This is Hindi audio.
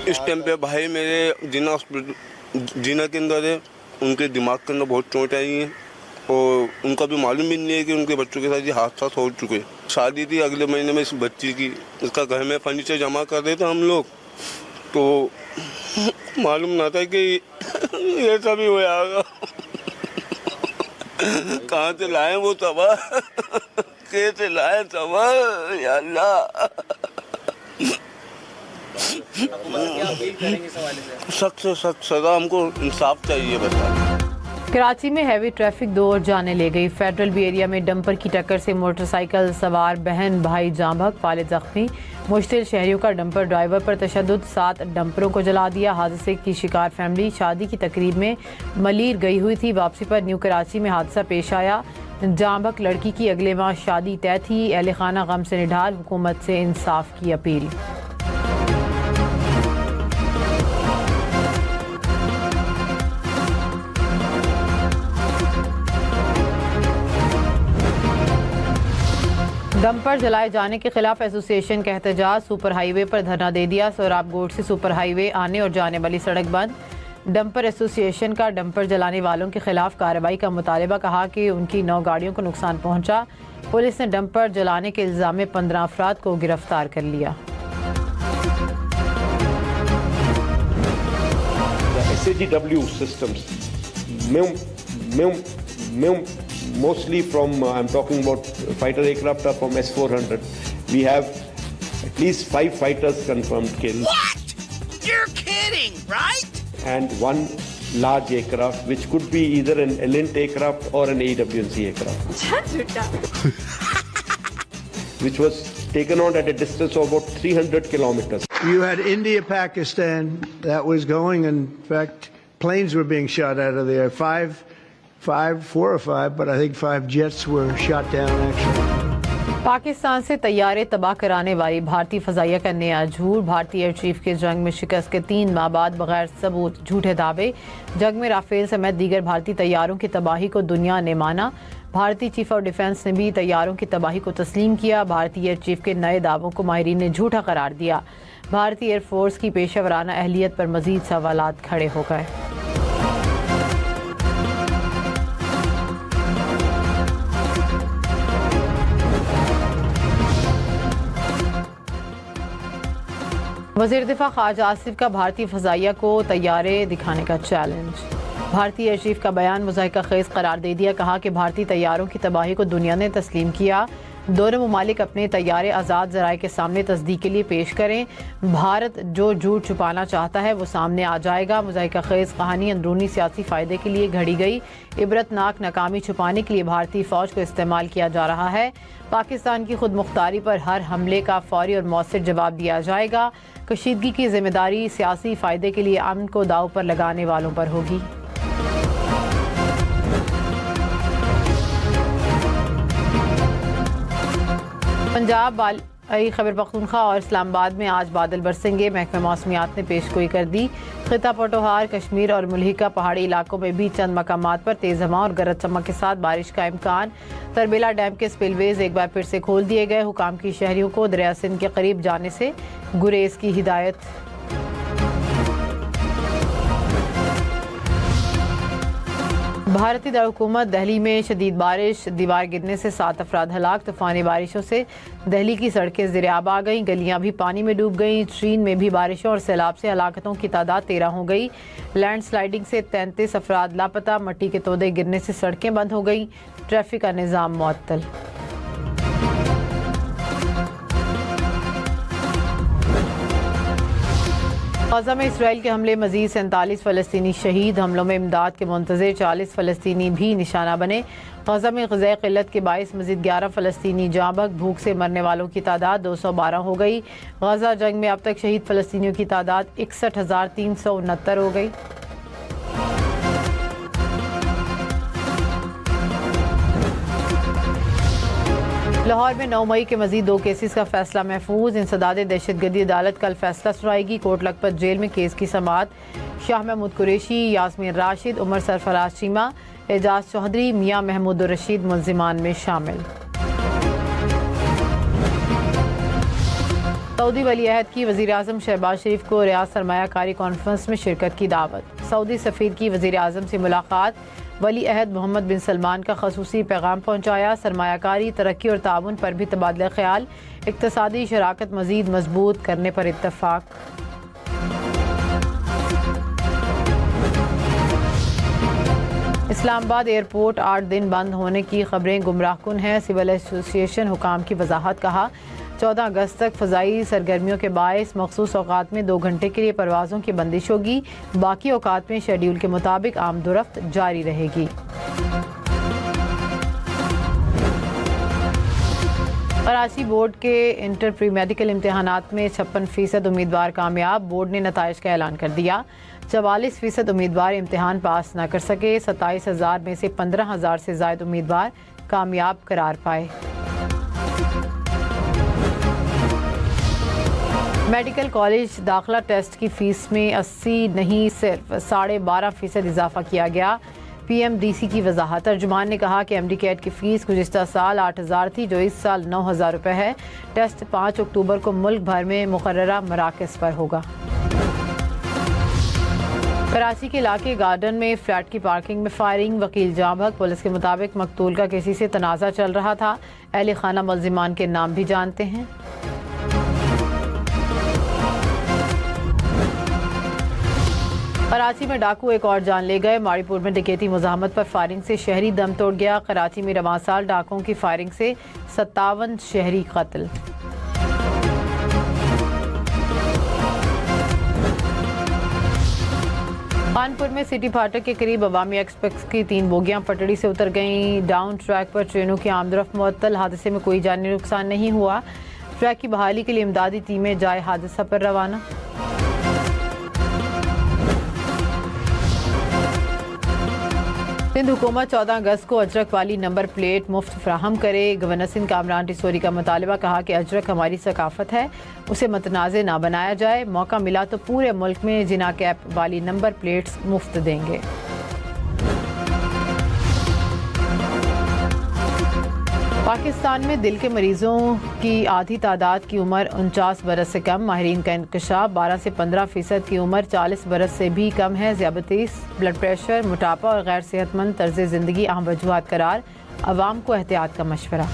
इस टाइम पे भाई मेरे जिना हॉस्पिटल जिना के अंदर है, उनके दिमाग के अंदर बहुत चोट आई है और उनका भी मालूम भी नहीं है कि उनके बच्चों के साथ ये हादसा हो चुके। शादी थी अगले महीने में इस बच्ची की, इसका घर में फर्नीचर जमा कर रहे थे हम लोग, तो मालूम ना था कि ये सभी हो जाएगा। कहाँ से लाए वो तबा, कैसे लाए तबा, या अल्लाह। सख्त से सख्त सजा, हमको इंसाफ चाहिए बता। कराची में हैवी ट्रैफिक दो और जाने ले गई। फेडरल बी एरिया में डंपर की टक्कर से मोटरसाइकिल सवार बहन भाई जाँ बहक, वालिद जख्मी। मुश्तिल शहरियों का डंपर ड्राइवर पर तशद्दुद, 7 डंपरों को जला दिया। हादसे की शिकार फैमिली शादी की तकरीब में मलीर गई हुई थी। वापसी पर न्यू कराची में हादसा पेश आया। जाँ बहक लड़की की अगले माह शादी तय थी। अहले खाना गम से निढाल, हुकूमत से इंसाफ की अपील। डंपर जलाए जाने के खिलाफ एसोसिएशन का एहतजाज। सुपर हाईवे पर धरना दे दिया। सोराब गोट से सुपर हाईवे आने और जाने वाली सड़क बंद। डंपर एसोसिएशन का डंपर जलाने वालों के खिलाफ कार्रवाई का मुतालबा। कहा कि उनकी 9 गाड़ियों को नुकसान पहुंचा। पुलिस ने डंपर जलाने के इल्जाम में 15 अफराद को गिरफ्तार कर लिया। SAGW systems, mostly from, I'm talking about fighter aircraft are from S-400. We have at least 5 fighters confirmed killed. What? You're kidding, right? And 1 large aircraft, which could be either an Elint aircraft or an AWNC aircraft, which was taken on at a distance of about 300 kilometers. You had India, Pakistan that was going. In fact, planes were being shot out of there. 4 or 5, but I think 5 jets were shot down actually. Pakistan से तैयारे तबाह कराने वाली भारतीय फजाइया का नया झूठ। भारतीय एयर चीफ के जंग में शिकस्त के 3 माह बाद बगैर सबूत झूठे दावे। जंग में राफेल समेत दीगर भारतीय तैयारों की तबाही को दुनिया ने माना। भारतीय चीफ ऑफ डिफेंस ने भी तैयारों की तबाही को तस्लीम किया। भारतीय एयर चीफ के नए दावों को माहिरीन ने झूठा करार दिया। भारतीय एयरफोर्स की पेशेवराना अहलियत पर मजीद सवालात खड़े हो गए। वज़ीर दिफा ख्वाजा आसिफ का भारतीय फ़ज़ाइया को तैयारे दिखाने का चैलेंज। भारतीय एयर चीफ का बयान मुज़ाहिका खेज़ करार दे दिया। कहा कि भारतीय तैयारों की तबाही को दुनिया ने तस्लीम किया। दोनों ममालिक अपने तैयारे आज़ाद ज़राए के सामने तस्दीक के लिए पेश करें। भारत जो झूठ छुपाना चाहता है वो सामने आ जाएगा। मुज़ाहिका खेज़ कहानी अंदरूनी सियासी फ़ायदे के लिए घड़ी गई। इबरतनाक नाकामी छुपाने के लिए भारतीय फ़ौज को इस्तेमाल किया जा रहा है। पाकिस्तान की खुद मुख्तारी पर हर हमले का फौरी और मौसर जवाब दिया जाएगा। कशीदगी की जिम्मेदारी सियासी फ़ायदे के लिए अमन को दाव पर लगाने वालों पर होगी। पंजाब खैबर पख्तूनख्वा और इस्लामाबाद में आज बादल बरसेंगे। महकमा मौसमियात ने पेशगोई कर दी। खिता पटोहार, कश्मीर और मुल्हिका पहाड़ी इलाकों में भी चंद मकामात पर तेज़ हवा और गरज चमक के साथ बारिश का इम्कान। तरबेला डैम के स्पिलवेज एक बार फिर से खोल दिए गए। हुकाम की शहरियों को दरिया सिंध के करीब जाने से गुरेज की हिदायत। भारतीय दारकूमत दिल्ली में शदीद बारिश, दीवार गिरने से 7 अफराद हलाक। तूफानी बारिशों से दिल्ली की सड़कें ज़ेर-आब आ गईं, गलियां भी पानी में डूब गईं। चीन में भी बारिशों और सैलाब से हलाकतों की तादाद 13 हो गई। लैंड स्लाइडिंग से 33 अफराद लापता। मट्टी के तोदे गिरने से सड़कें बंद हो गईं। ट्रैफिक का निज़ाम मुअत्तल। गाज़ा में इसराइल के हमले, मजीद 47 फ़लस्तीनी शहीद। हमलों में इमदाद के मुंतज़िर 40 फ़लस्तीनी भी निशाना बने। गाज़ा में ग़िज़ाई क़िल्लत के बाइस मजीद 11 फ़लस्तीनी जाँ बहक। भूख से मरने वालों की तादाद 212 हो गई। गाज़ा जंग में अब तक शहीद फ़लस्तीनियों की तादाद 61,369 हो गई। लाहौर में 9 मई के मजीद 2 केसेस का फैसला महफूज। इंसदाद दहशतगर्दी अदालत कल फैसला सुनाएगी। कोट लखपत जेल में केस की समाअत। शाह महमूद कुरैशी, यास्मीन राशिद, उमर सरफराज चीमा, एजाज चौधरी, मियां महमूद रशीद मुल्जिमान में शामिल। सऊदी वली अहद की वज़ीर आज़म शहबाज शरीफ को रियाद सरमायाकारी कॉन्फ्रेंस में शिरकत की दावत। सऊदी सफ़ीर की वज़ीर आज़म से मुलाकात। वली अहद मोहम्मद बिन सलमान का ख़ुसूसी पैगाम पहुँचाया। सरमायाकारी, तरक्की और ताउन पर भी तबादला ख्याल। इक़्तिसादी शराकत मज़ीद मजबूत करने पर इत्तफ़ाक़। इस्लामाबाद एयरपोर्ट 8 दिन बंद होने की खबरें गुमराहकुन हैं। सिविल एसोसिएशन हुकाम की वजाहत। कहा 14 अगस्त तक फ़ज़ाई सरगर्मियों के बायस मखसूस औकात में 2 घंटे के लिए परवाज़ों की बंदिश होगी। बाकी औकात में शेड्यूल के मुताबिक आमदोरफ्त जारी रहेगी। कराची बोर्ड के इंटर प्री मेडिकल इम्तहानात में 56% उम्मीदवार कामयाब। बोर्ड ने नताइज का ऐलान कर दिया। 44% उम्मीदवार इम्तहान पास न कर सके। 27,000 में से 15,000 से ज़ायद उम्मीदवार कामयाब करार पाए। मेडिकल कॉलेज दाखिला टेस्ट की फ़ीस में 80 नहीं सिर्फ 12.5% इजाफा किया गया। PMDC की वजाहत। तर्जुमान ने कहा कि MD कैट की फ़ीस गुज़िश्ता साल 8,000 थी, जो इस साल 9,000 रुपये है। टेस्ट 5 अक्टूबर को मुल्क भर में मुकर्ररा मराकज़ पर होगा। कराची के इलाके गार्डन में फ्लैट की पार्किंग में फायरिंग। वकील जांभक। पुलिस के मुताबिक मकतूल का किसी से तनाज़ा चल रहा था। अहले खाना मुल्ज़िमान के नाम भी जानते हैं। कराची में डाकू एक और जान ले गए। माड़ीपुर में डकैती मुज़ाहमत पर फायरिंग से शहरी दम तोड़ गया। कराची में रवां साल डाकुओं की फायरिंग से 57 शहरी कत्ल। कानपुर में सिटी फाटक के करीब अवामी एक्सप्रेस की 3 बोगियां पटड़ी से उतर गईं। डाउन ट्रैक पर ट्रेनों की आमदरफ्त मुअत्तल। हादसे में कोई जानी नुकसान नहीं हुआ। ट्रैक की बहाली के लिए इमदादी टीमें जाए हादसा पर रवाना। सिंध हुकूमत 14 अगस्त को अजरक वाली नंबर प्लेट मुफ्त फराहम करे। गवर्नर सिंध कामरान टिसोरी का मुतालबा। कहा कि अजरक हमारी सकाफत है, उसे मतनाज़े ना बनाया जाए। मौका मिला तो पूरे मुल्क में जिना कैप वाली नंबर प्लेट्स मुफ्त देंगे। पाकिस्तान में दिल के मरीजों की आधी तादाद की उम्र 49 बरस से कम। माहिरीन का इंकशाफ 12 से 15% की उम्र 40 बरस से भी कम है। ज़ियाबतीस, ब्लड प्रेशर, मोटापा और गैर सेहतमंद तर्ज ज़िंदगी अहम वजूहात करार। अवाम को एहतियात का मशवरा।